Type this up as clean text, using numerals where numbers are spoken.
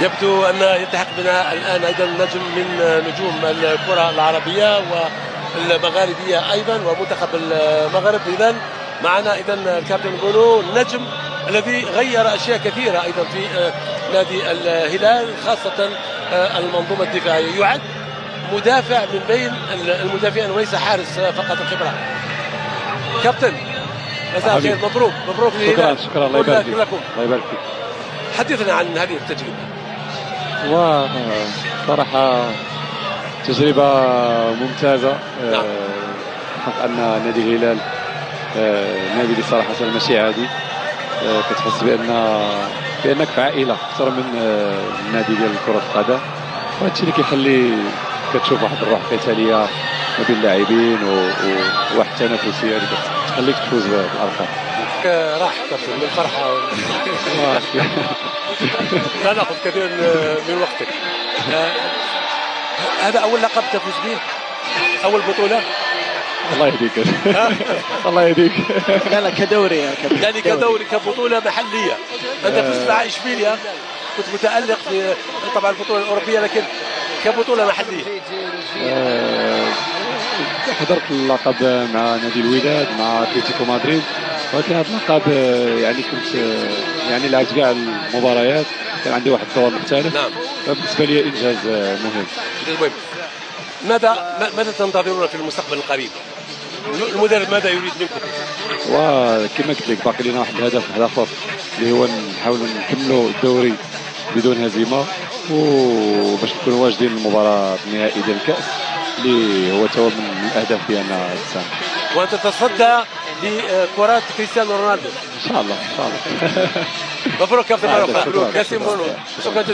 يبدو أن يلتحق بنا الآن أيضا نجم من نجوم الكرة العربية والمغاربية أيضا ومنتخب المغرب. إذن معنا إذن الكابتن بونو، النجم الذي غير أشياء كثيرة أيضا في نادي الهلال، خاصة المنظومة الدفاعية. يعد مدافع من بين المدافعين وليس حارس فقط الخبرة. كابتن مساء الخير، مبروك مبروك للهلال. شكرا الله يبارك فيك. لكم. الله يبارك فيك. حدثنا عن هذه التجربة. وصراحة تجربة ممتازة. نعم. حق أن نادي الهلال نادي اللي صراحة ماشي عادي. كتحس بأنك في عائلة أكثر من نادي ديال كرة القدم، وهذا الشيء اللي كيخلي كتشوف واحد الروح قتالية ما بين اللاعبين وواحد التنافسية اللي كتخليك تفوز بالألقاب. راح كابتن من الفرحة. لا نأخذ كثير من وقتك. هذا أول لقب تفوز به؟ أول بطولة؟ الله يهديك. الله يهديك. لا كدوري يا كابتن. يعني كدوري كبطولة محلية. أنت فزت مع إشبيليا، كنت متألق في طبعا البطولة الأوروبية، لكن كبطولة محلية. حضرت اللقب مع نادي الوداد مع اتلتيكو مدريد، ولكن هذا اللقب يعني كنت يعني لعبت كاع المباريات، كان عندي واحد الدور مختلف. نعم. فبالنسبة لي إنجاز مهم. ماذا تنتظرون في المستقبل القريب؟ المدرب ماذا يريد منكم؟ وكما قلت لك باقي لنا واحد الهدف اخر اللي هو نحاولوا نكملوا الدوري بدون هزيمه، وباش نكونوا واجدين للمباراه النهائي ديال الكاس اللي هو تو من الاهداف ديالنا السنه. وانت تتصدى لكرات كريستيانو رونالدو ان شاء الله ان شاء الله. مبروك كابتن، مبروك ياسين بونو. شكرا.